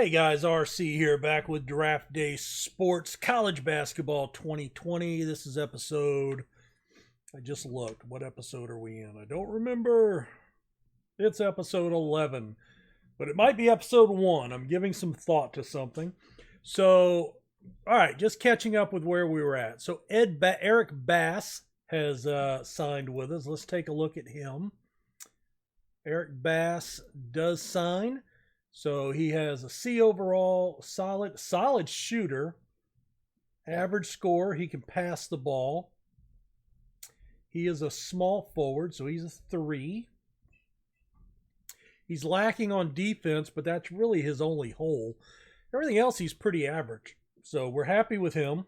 Hey guys, RC here, back with Draft Day Sports College Basketball 2020. This is episode, I just looked, what episode are we in? I don't remember. It's episode 11, but it might be episode 1. I'm giving some thought to something. So, all right, just catching up with where we were at. So Eric Bass has signed with us. Let's take a look at him. Eric Bass does sign. So he has a C overall, solid shooter, average score. He can pass the ball. He is a small forward, so he's a 3. He's lacking on defense, but that's really his only hole. Everything else, he's pretty average. So we're happy with him.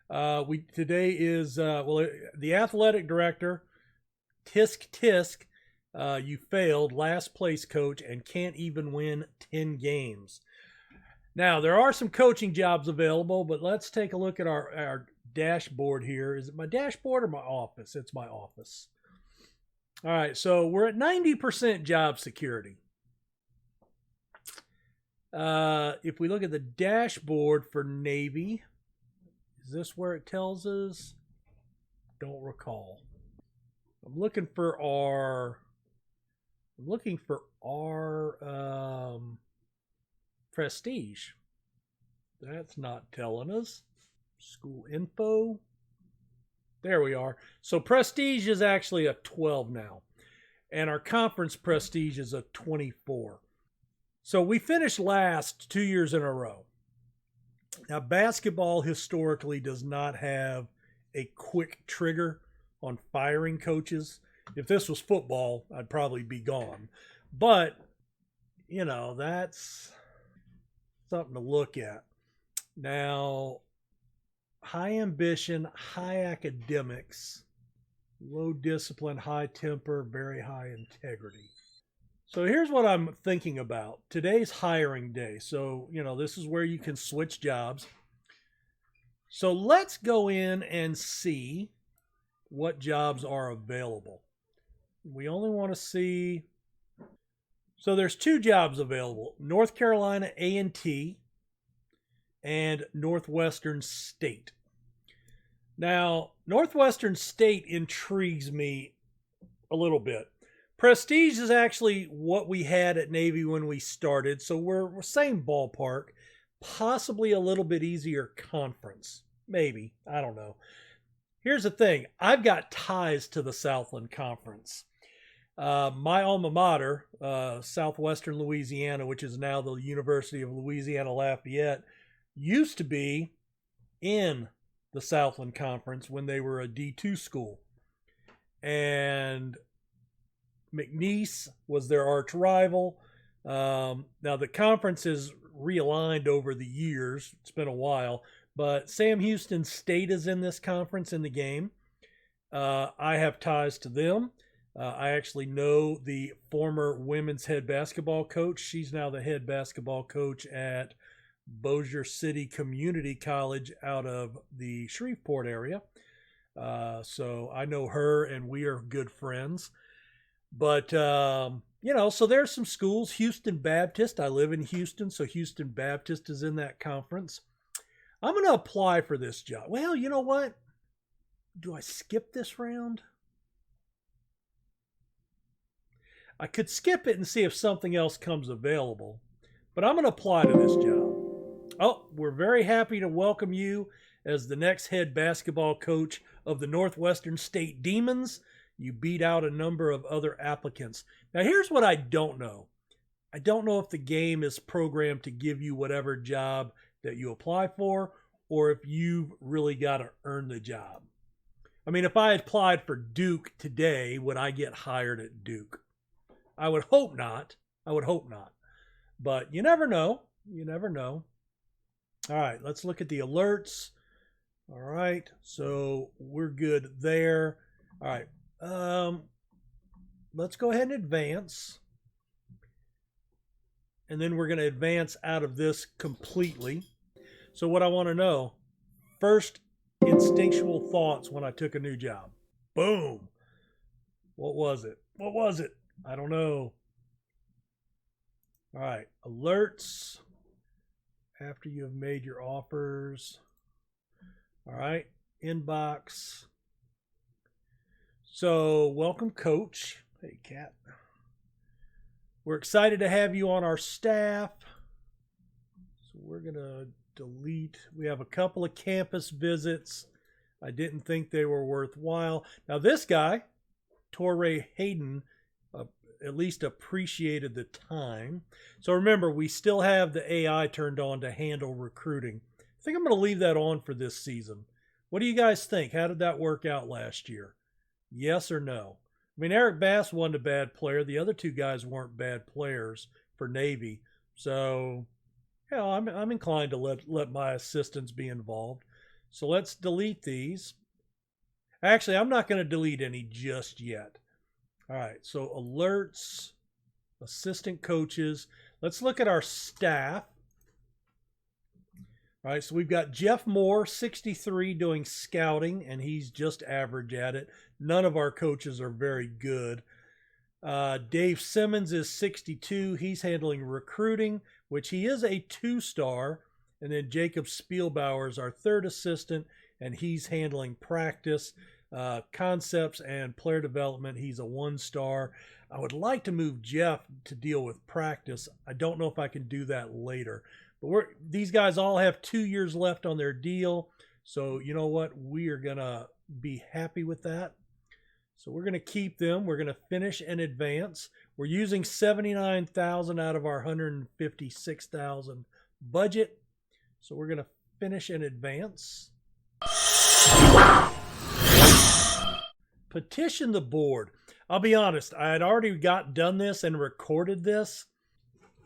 Today is, the athletic director, Tisk. You failed, last place coach, and can't even win 10 games. Now, there are some coaching jobs available, but let's take a look at our dashboard here. Is it my dashboard or my office? It's my office. All right, so we're at 90% job security. If we look at the dashboard for Navy, is this where it tells us? Don't recall. I'm looking for our prestige. That's not telling us. School info. There we are. So prestige is actually a 12 now. And our conference prestige is a 24. So we finished last 2 years in a row. Now, basketball historically does not have a quick trigger on firing coaches. If this was football, I'd probably be gone. But, you know, that's something to look at. Now, high ambition, high academics, low discipline, high temper, very high integrity. So here's what I'm thinking about. Today's hiring day. So, you know, this is where you can switch jobs. So let's go in and see what jobs are available. We only want to see, so there's 2 jobs available, North Carolina A&T and Northwestern State. Now, Northwestern State intrigues me a little bit. Prestige is actually what we had at Navy when we started, so we're same ballpark, possibly a little bit easier conference, maybe, I don't know. Here's the thing, I've got ties to the Southland Conference. My alma mater, Southwestern Louisiana, which is now the University of Louisiana Lafayette, used to be in the Southland Conference when they were a D2 school. And McNeese was their arch rival. Now, the conference is realigned over the years. It's been a while. But Sam Houston State is in this conference in the game. I have ties to them. I actually know the former women's head basketball coach. She's now the head basketball coach at Bossier City Community College out of the Shreveport area. So I know her and we are good friends. But, you know, so there's some schools. Houston Baptist. I live in Houston, so Houston Baptist is in that conference. I'm going to apply for this job. Well, you know what? Do I skip this round? I could skip it and see if something else comes available, but I'm going to apply to this job. Oh, we're very happy to welcome you as the next head basketball coach of the Northwestern State Demons. You beat out a number of other applicants. Now, here's what I don't know. I don't know if the game is programmed to give you whatever job that you apply for, or if you've really got to earn the job. I mean, if I applied for Duke today, would I get hired at Duke? I would hope not. But you never know. You never know. All right, let's look at the alerts. All right, so we're good there. All right, let's go ahead and advance. And then we're going to advance out of this completely. So what I want to know, first instinctual thoughts when I took a new job. Boom. What was it? I don't know. All right, alerts. after you have made your offers. All right, inbox. So welcome, Coach. Hey, Cat. We're excited to have you on our staff. So we're going to delete. We have a couple of campus visits. I didn't think they were worthwhile. Now this guy, Torrey Hayden, at least appreciated the time. So remember, we still have the AI turned on to handle recruiting. I think I'm going to leave that on for this season. What do you guys think? How did that work out last year? Yes or no? I mean, Eric Bass wasn't a bad player. The other two guys weren't bad players for Navy. So, yeah, I'm inclined to let my assistants be involved. So let's delete these. Actually, I'm not going to delete any just yet. All right, so alerts, assistant coaches. Let's look at our staff. All right, so we've got Jeff Moore, 63, doing scouting, and he's just average at it. None of our coaches are very good. Dave Simmons is 62. He's handling recruiting, which he is a 2-star. And then Jacob Spielbauer is our 3rd assistant, and he's handling practice, concepts, and player development. He's a 1-star. I would like to move Jeff to deal with practice. I don't know if I can do that later. But these guys all have 2 years left on their deal. So you know what? We are going to be happy with that. So we're going to keep them. We're going to finish and advance. We're using $79,000 out of our $156,000 budget. So we're going to finish and advance. Petition the board. I'll be honest, I had already done this and recorded this,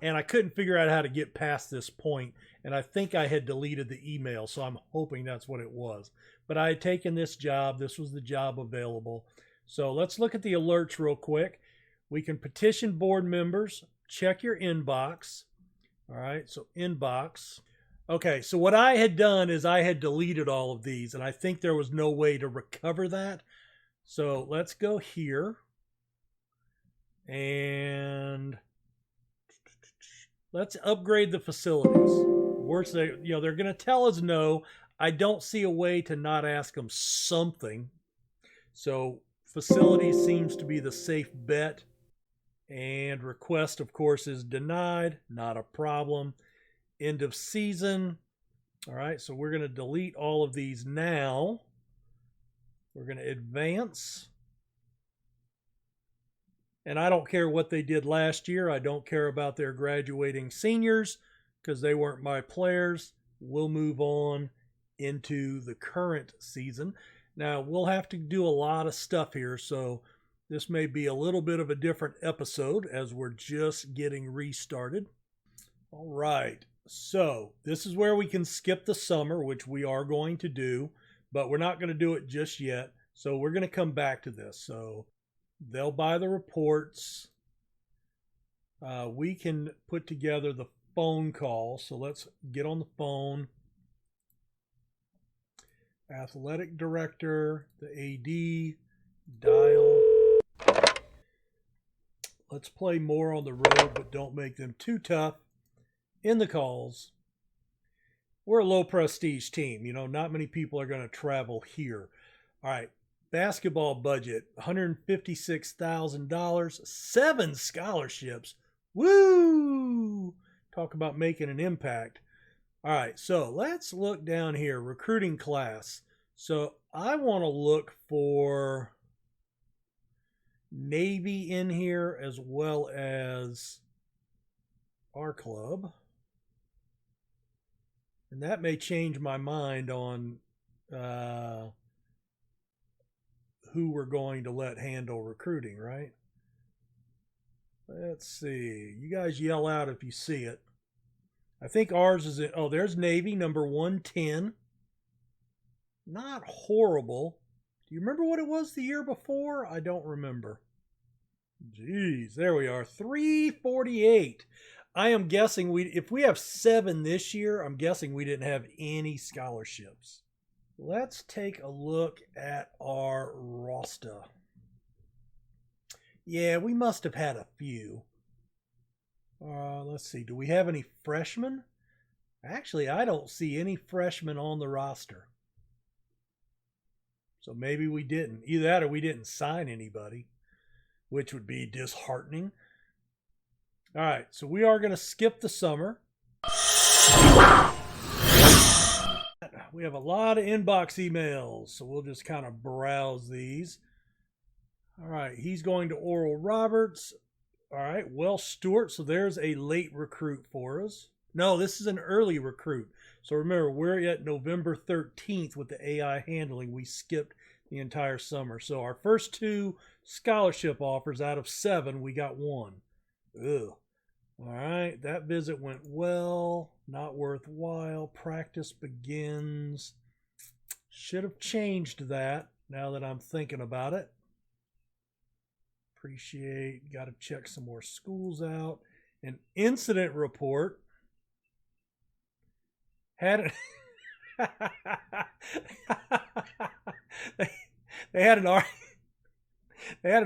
and I couldn't figure out how to get past this point, and I think I had deleted the email, so I'm hoping that's what it was. But I had taken this job. This was the job available. So let's look at the alerts real quick. We can petition board members. Check your inbox. All right, so inbox. Okay, so what I had done is I had deleted all of these, and I think there was no way to recover that. So let's go here, and let's upgrade the facilities. Worse, they're going to tell us no. I don't see a way to not ask them something. So facilities seems to be the safe bet, and request, of course, is denied. Not a problem. End of season. All right, so we're going to delete all of these now. We're going to advance. And I don't care what they did last year. I don't care about their graduating seniors because they weren't my players. We'll move on into the current season. Now, we'll have to do a lot of stuff here, so this may be a little bit of a different episode as we're just getting restarted. All right. So this is where we can skip the summer, which we are going to do, but we're not going to do it just yet. So we're going to come back to this. So they'll buy the reports. We can put together the phone call. So let's get on the phone. Athletic director, the AD, dial. Let's play more on the road, but don't make them too tough. In the calls, we're a low prestige team. Not many people are going to travel here. All right. Basketball budget, $156,000, 7 scholarships. Woo! Talk about making an impact. All right. So let's look down here. Recruiting class. So I want to look for Navy in here as well as our club. And that may change my mind on who we're going to let handle recruiting, right? Let's see. You guys yell out if you see it. I think ours is oh, there's Navy, number 110. Not horrible. Do you remember what it was the year before? I don't remember. Jeez, there we are. 348. I am guessing if we have 7 this year, I'm guessing we didn't have any scholarships. Let's take a look at our roster. Yeah, we must have had a few. Let's see. Do we have any freshmen? Actually, I don't see any freshmen on the roster. So maybe we didn't. Either that or we didn't sign anybody, which would be disheartening. All right, so we are going to skip the summer. We have a lot of inbox emails, so we'll just kind of browse these. All right, he's going to Oral Roberts. All right, Welsh Stewart. So there's a late recruit for us. No, this is an early recruit. So remember, we're at November 13th with the AI handling. We skipped the entire summer. So our first 2 scholarship offers out of 7, we got 1. Ugh. All right, that visit went well. Not worthwhile. Practice begins. Should have changed that now that I'm thinking about it. Appreciate. Got to check some more schools out. An incident report. Had it. they had an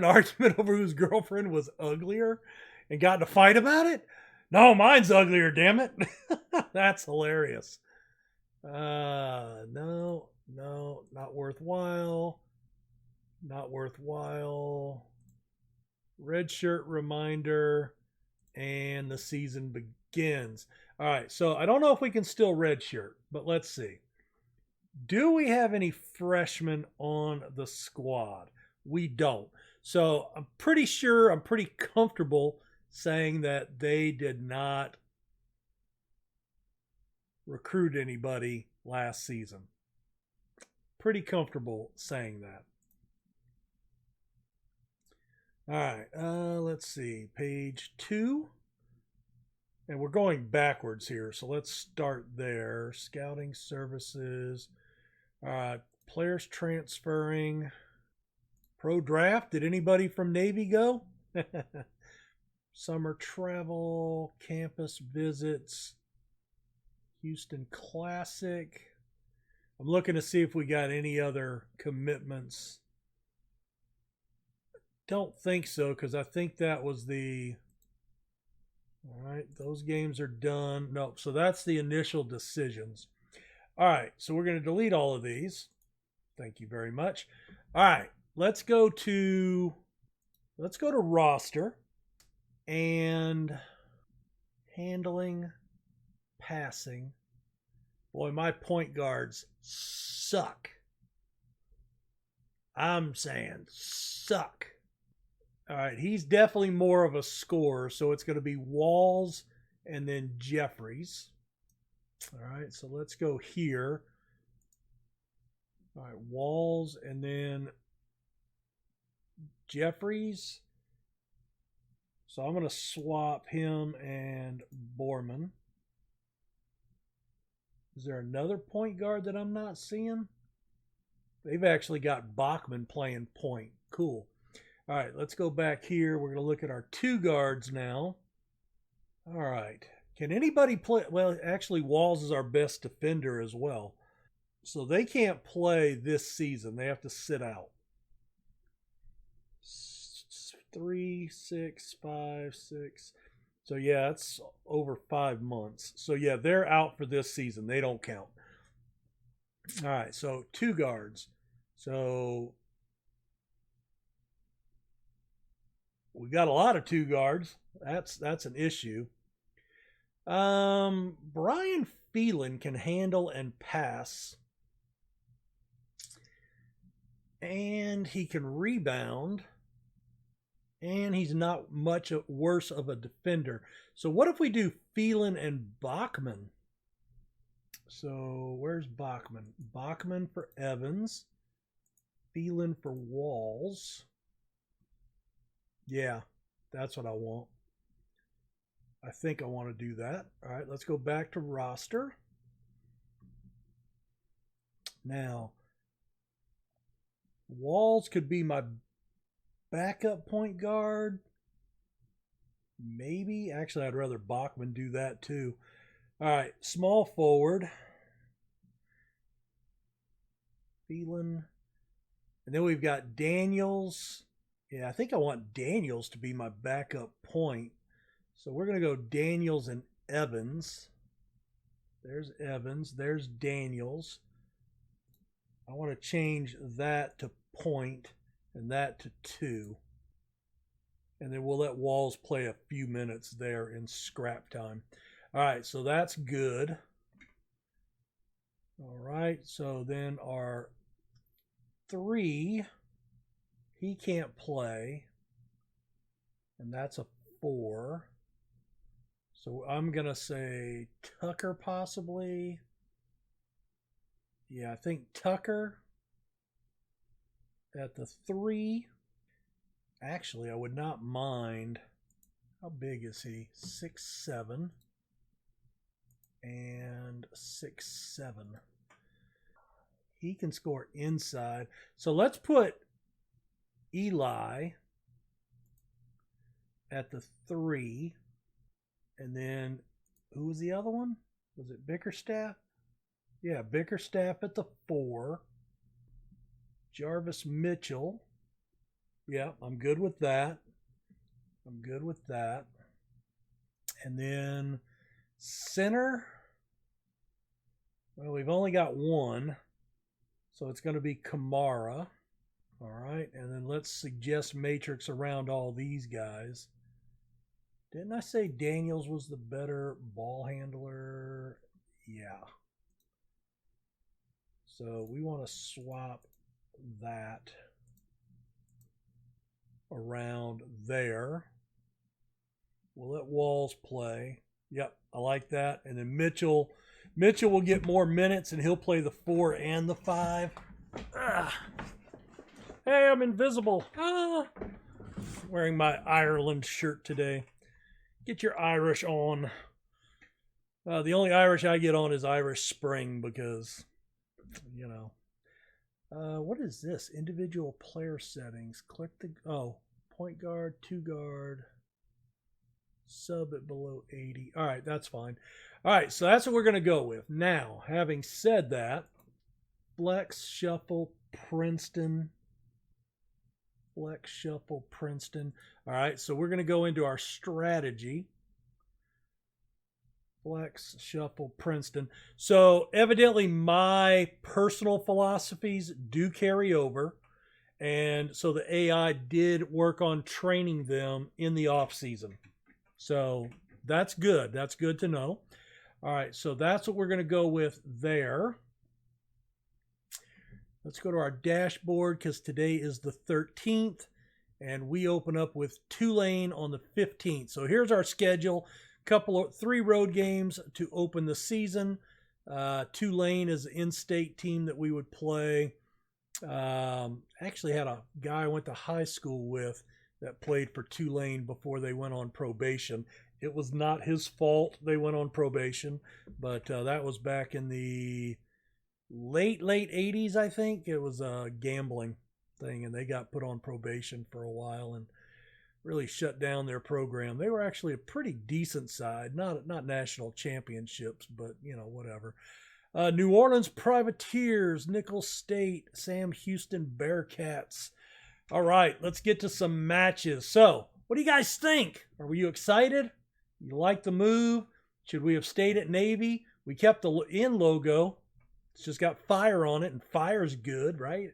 argument over whose girlfriend was uglier and got in a fight about it. No, mine's uglier, damn it. That's hilarious. No, not worthwhile. Not worthwhile. Red shirt reminder, and the season begins. All right, so I don't know if we can still red shirt, but let's see. Do we have any freshmen on the squad? We don't. So I'm pretty comfortable saying that they did not recruit anybody last season. Pretty comfortable saying that. All right, let's see, page 2. And we're going backwards here, so let's start there. Scouting services. All right, players transferring. Pro draft, did anybody from Navy go? Summer travel, campus visits, Houston Classic. I'm looking to see if we got any other commitments. Don't think so, because I think that was the... All right, those games are done. No, so that's the initial decisions. All right, so we're going to delete all of these. Thank you very much. All right, let's go to roster and handling, passing. Boy, my point guards suck. I'm saying suck. All right, he's definitely more of a scorer, so it's going to be Walls and then Jeffries. All right, so let's go here. All right, Walls and then Jeffries. So I'm going to swap him and Borman. Is there another point guard that I'm not seeing? They've actually got Bachman playing point. Cool. All right, let's go back here. We're going to look at our 2 guards now. All right. Can anybody play? Well, actually, Walls is our best defender as well. So they can't play this season. They have to sit out. 3, 6, 5, 6. So, yeah, it's over 5 months. So, yeah, they're out for this season. They don't count. All right, so 2 guards. So... we got a lot of 2 guards. That's an issue. Brian Phelan can handle and pass. And he can rebound. And he's not much worse of a defender. So what if we do Phelan and Bachman? So where's Bachman? Bachman for Evans. Phelan for Walls. Yeah, that's what I want. I think I want to do that. All right, let's go back to roster. Now, Walls could be my backup point guard. Maybe. Actually, I'd rather Bachman do that too. All right, small forward. Phelan. And then we've got Daniels. Yeah, I think I want Daniels to be my backup point. So we're going to go Daniels and Evans. There's Evans. There's Daniels. I want to change that to point and that to 2. And then we'll let Walls play a few minutes there in scrap time. All right, so that's good. All right, so then our 3, he can't play. And that's a 4. So I'm going to say Tucker possibly. Yeah, I think Tucker at the 3. Actually, I would not mind. How big is he? 6'7" and 6'7". He can score inside. So let's put Eli at the 3. And then, who was the other one? Was it Bickerstaff? Yeah, Bickerstaff at the 4. Jarvis Mitchell. Yeah, I'm good with that. I'm good with that. And then center. Well, we've only got 1. So it's going to be Kamara. All right. And then let's suggest matrix around all these guys. Didn't I say Daniels was the better ball handler? Yeah. So we want to swap that around there. We'll let Walls play. Yep, I like that. And then Mitchell will get more minutes, and he'll play the 4 and the 5. Hey, I'm invisible. Wearing my Ireland shirt today. Get your Irish on. The only Irish I get on is Irish Spring because, you know. What is this? Individual player settings. Click the... Oh, point guard, 2 guard. Sub at below 80. All right, that's fine. All right, so that's what we're going to go with. Now, having said that, flex, shuffle, Princeton. Flex, shuffle, Princeton. All right, so we're going to go into our strategy. Flex, shuffle, Princeton. So evidently my personal philosophies do carry over. And so the AI did work on training them in the off season. So that's good. That's good to know. All right, so that's what we're going to go with there. Let's go to our dashboard because today is the 13th. And we open up with Tulane on the 15th. So here's our schedule. 3 road games to open the season. Tulane is the in-state team that we would play. Actually had a guy I went to high school with that played for Tulane before they went on probation. It was not his fault they went on probation, but that was back in the late 80s, I think. It was a gambling thing, and they got put on probation for a while and really shut down their program. They were actually a pretty decent side, not national championships, but, you know, whatever. New Orleans Privateers, Nicholls State, Sam Houston Bearcats. All right, let's get to some matches. So, what do you guys think? Are you excited? You like the move? Should we have stayed at Navy? We kept the in logo. It's just got fire on it, and fire's good, right?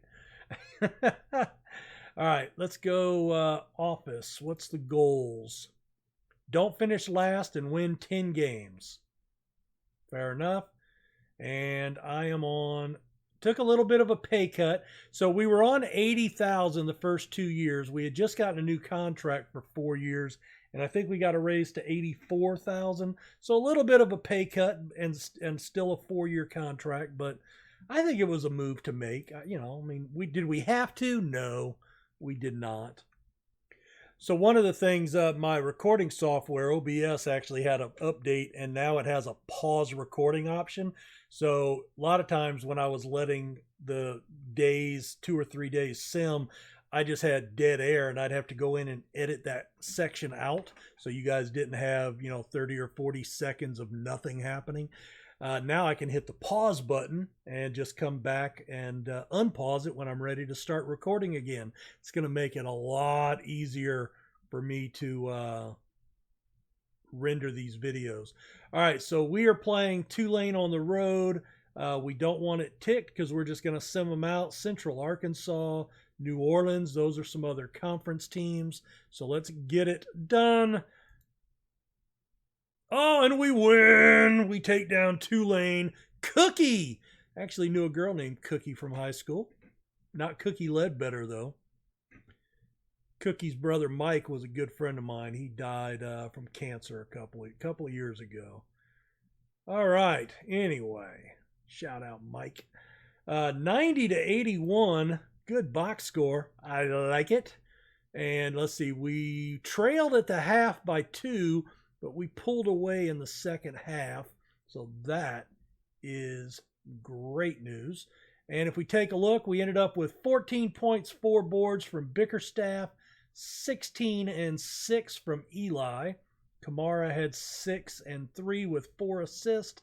All right, let's go office. What's the goals? Don't finish last and win 10 games. Fair enough. And I am on, took a little bit of a pay cut. So we were on 80,000 the first 2 years. We had just gotten a new contract for 4 years, and I think we got a raise to 84,000. So a little bit of a pay cut and still a 4-year contract, but I think it was a move to make. You know, I mean, did we have to? No, we did not. So one of the things, my recording software, OBS, actually had an update, and now it has a pause recording option. So a lot of times when I was letting the days, 2 or 3 days sim, I just had dead air, and I'd have to go in and edit that section out. So you guys didn't have, 30 or 40 seconds of nothing happening. Now I can hit the pause button and just come back and unpause it when I'm ready to start recording again. It's going to make it a lot easier for me to render these videos. All right, so we are playing Tulane on the road. We don't want it ticked because we're just going to sim them out. Central Arkansas, New Orleans, those are some other conference teams. So let's get it done. Oh, and we win. We take down Tulane. Cookie. Actually knew a girl named Cookie from high school. Not Cookie Ledbetter, though. Cookie's brother Mike was a good friend of mine. He died from cancer a couple of years ago. All right. Anyway, shout out Mike. 90-81. Good box score. I like it. And let's see. We trailed at the half by 2, but we pulled away in the second half. So that is great news. And if we take a look, we ended up with 14 points, 4 boards from Bickerstaff, 16 and 6 from Eli. Kamara had 6 and 3 with 4 assists,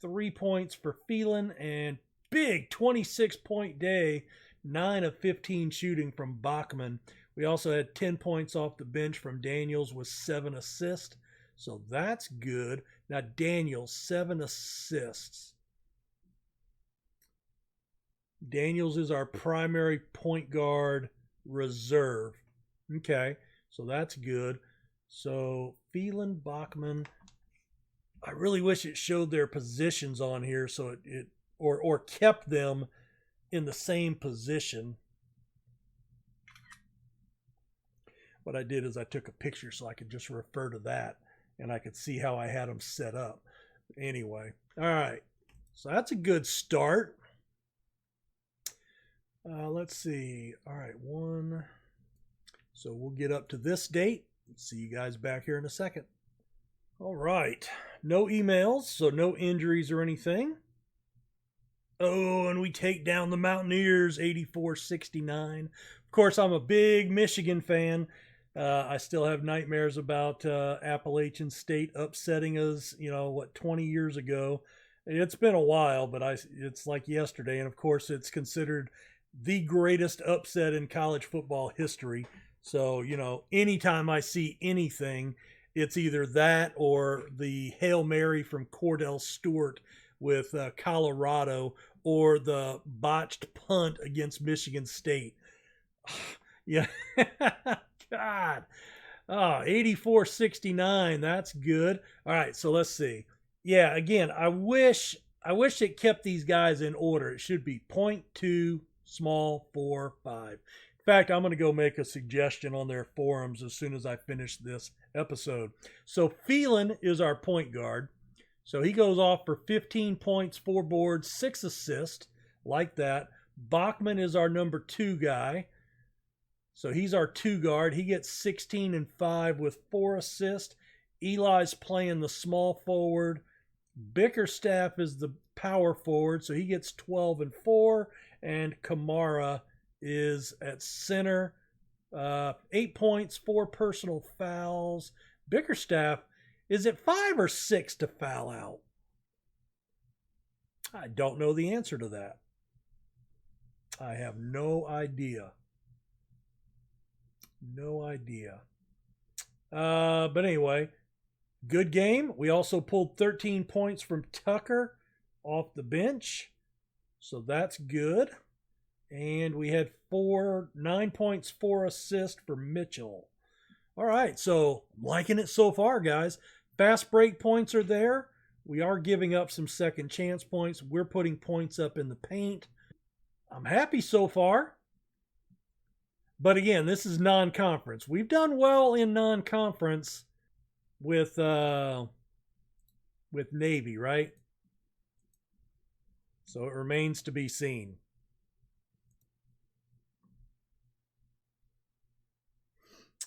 3 points for Phelan, and big 26-point day, 9 of 15 shooting from Bachman. We also had 10 points off the bench from Daniels with 7 assists, so that's good. Now Daniels, 7 assists. Daniels is our primary point guard reserve. Okay, so that's good. So Phelan, Bachman. I really wish it showed their positions on here so it or kept them in the same position. What I did is I took a picture so I could just refer to that and I could see how I had them set up. Anyway, all right. So that's a good start. Let's see. All right, 1. So we'll get up to this date. See you guys back here in a second. All right. No emails, so no injuries or anything. Oh, and we take down the Mountaineers 84-69. Of course, I'm a big Michigan fan. I still have nightmares about Appalachian State upsetting us, 20 years ago. It's been a while, but it's like yesterday. And of course, it's considered the greatest upset in college football history. So, anytime I see anything, it's either that or the Hail Mary from Cordell Stewart with Colorado or the botched punt against Michigan State. Yeah. God. 84-69. That's good. All right, so let's see. Yeah, again, I wish it kept these guys in order. It should be 0.2, small, 4, 5. In fact, I'm going to go make a suggestion on their forums as soon as I finish this episode. So Phelan is our point guard. So he goes off for 15 points, 4 boards, 6 assists, like that. Bachman is our number 2 guy. So he's our 2 guard. He gets 16 and 5 with 4 assists. Eli's playing the small forward. Bickerstaff is the power forward, so he gets 12 and 4. And Kamara is at center. 8 points, 4 personal fouls. Bickerstaff, is it 5 or 6 to foul out? I don't know the answer to that. I have no idea. No idea. But anyway, good game. We also pulled 13 points from Tucker off the bench. So that's good. And we had 9 points, 4 assists for Mitchell. All right, so I'm liking it so far, guys. Fast break points are there. We are giving up some second chance points. We're putting points up in the paint. I'm happy so far. But again, this is non-conference. We've done well in non-conference with Navy, right? So it remains to be seen.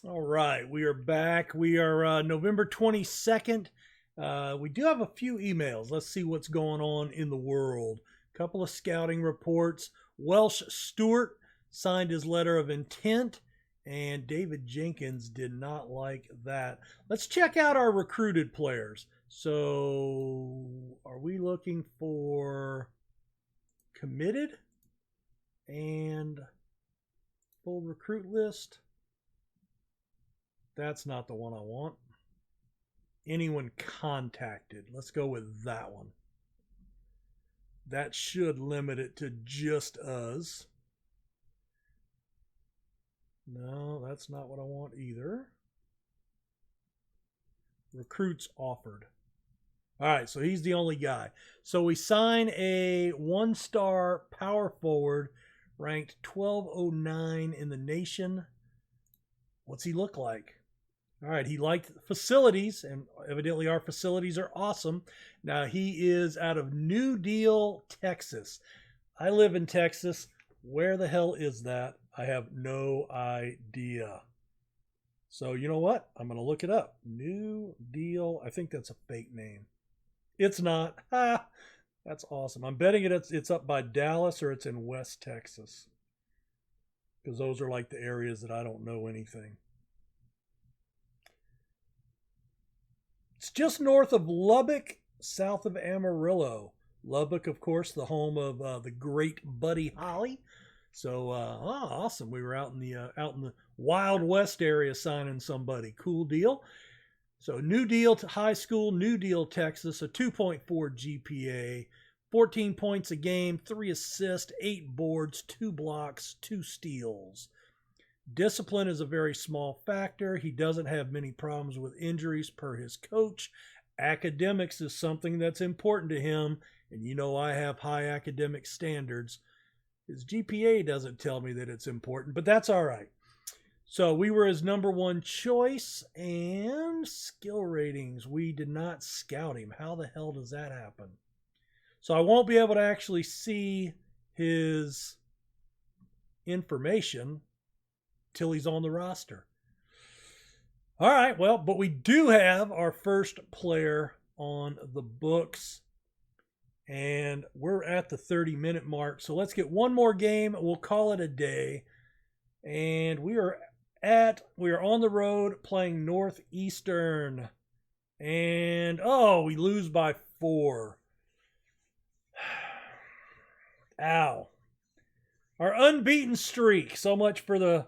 All right, we are back. We are November 22nd. We do have a few emails. Let's see what's going on in the world. A couple of scouting reports. Welsh Stewart signed his letter of intent, and David Jenkins did not like that. Let's check out our recruited players. So are we looking for committed and full recruit list? That's not the one I want. anyone contacted. Let's go with that one. That should limit it to just us. No, that's not what I want either. Recruits offered. All right, so he's the only guy. So we sign a 1-star power forward ranked 1209 in the nation. What's he look like? All right, he liked facilities, and evidently our facilities are awesome. Now, he is out of New Deal, Texas. I live in Texas. Where the hell is that? I have no idea. So, you know what? I'm going to look it up. New Deal. I think that's a fake name. It's not. Ha! That's awesome. I'm betting it's up by Dallas or it's in West Texas. Because those are like the areas that I don't know anything. It's just north of Lubbock, south of Amarillo. Lubbock, of course, the home of the great Buddy Holly. So, awesome. We were out in the Wild West area signing somebody. Cool deal. So, New Deal to high school, New Deal, Texas, a 2.4 GPA, 14 points a game, 3 assists, 8 boards, 2 blocks, 2 steals. Discipline is a very small factor. He doesn't have many problems with injuries per his coach. Academics is something that's important to him, and you know I have high academic standards. His GPA doesn't tell me that it's important, but that's all right. So we were his number 1 choice, and skill ratings. We did not scout him. How the hell does that happen? So I won't be able to actually see his information till he's on the roster. All right, well, but we do have our first player on the books, and we're at the 30-minute mark. So let's get one more game. We'll call it a day. And we are on the road playing Northeastern. And, we lose by 4. Ow. Our unbeaten streak. So much for the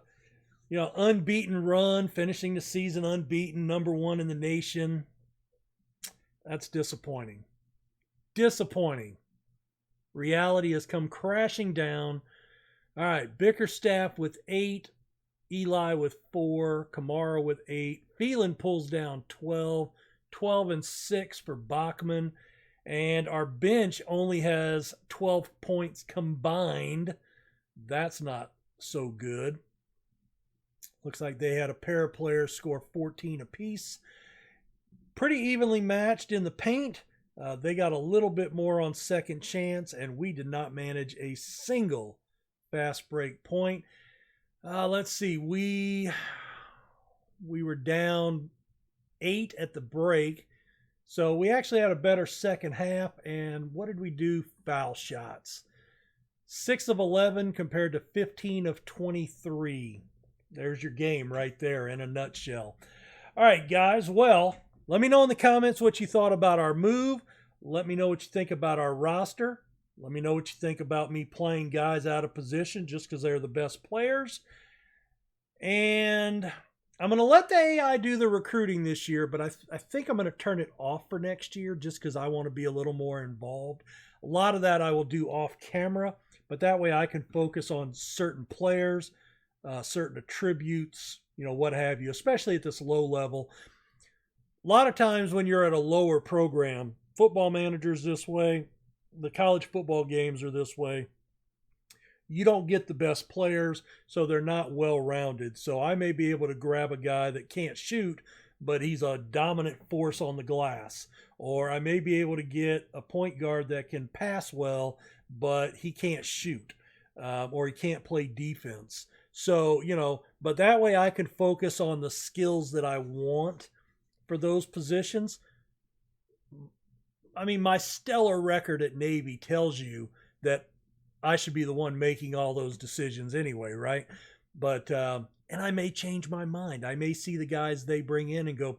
unbeaten run, finishing the season unbeaten, number 1 in the nation. That's disappointing. Disappointing. Reality has come crashing down. All right, Bickerstaff with 8, Eli with 4, Kamara with 8. Phelan pulls down 12, 12 and 6 for Bachman. And our bench only has 12 points combined. That's not so good. Looks like they had a pair of players score 14 apiece. Pretty evenly matched in the paint. They got a little bit more on second chance, and we did not manage a single fast break point. Let's see. We were down 8 at the break. So we actually had a better second half. And what did we do? Foul shots. 6 of 11 compared to 15 of 23. There's your game right there in a nutshell. All right, guys. Well, let me know in the comments what you thought about our move. Let me know what you think about our roster. Let me know what you think about me playing guys out of position just because they're the best players. And I'm going to let the AI do the recruiting this year, but I think I'm going to turn it off for next year just because I want to be a little more involved. A lot of that I will do off camera, but that way I can focus on certain players, certain attributes, what have you, especially at this low level. A lot of times when you're at a lower program, Football Manager's this way, the college football games are this way. You don't get the best players, so they're not well-rounded. So I may be able to grab a guy that can't shoot, but he's a dominant force on the glass. Or I may be able to get a point guard that can pass well, but he can't shoot, or he can't play defense. So, but that way I can focus on the skills that I want for those positions. I mean, my stellar record at Navy tells you that I should be the one making all those decisions anyway, right? But, and I may change my mind. I may see the guys they bring in and go,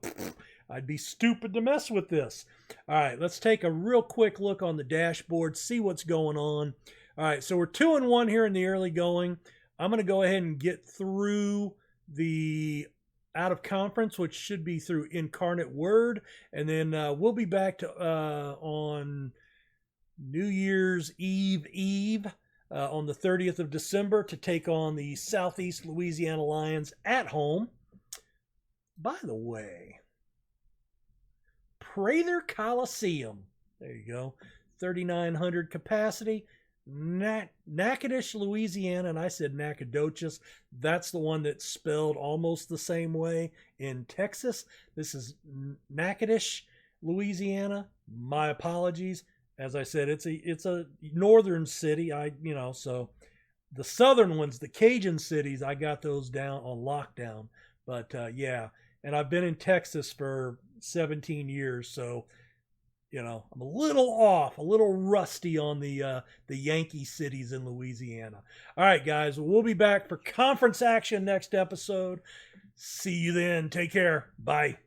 I'd be stupid to mess with this. All right, let's take a real quick look on the dashboard, see what's going on. All right, so we're 2-1 here in the early going. I'm going to go ahead and get through the out of conference, which should be through Incarnate Word. And then we'll be back to on New Year's Eve on the 30th of December to take on the Southeast Louisiana Lions at home. By the way, Prather Coliseum. There you go. 3,900 capacity. Natchitoches, Louisiana, and I said Nacogdoches. That's the one that's spelled almost the same way in Texas. This is Natchitoches, Louisiana. My apologies. As I said, it's a northern city. So the southern ones, the Cajun cities, I got those down on lockdown. But yeah, and I've been in Texas for 17 years, so I'm a little off, a little rusty on the Yankee cities in Louisiana. All right, guys, we'll be back for conference action next episode. See you then. Take care. Bye.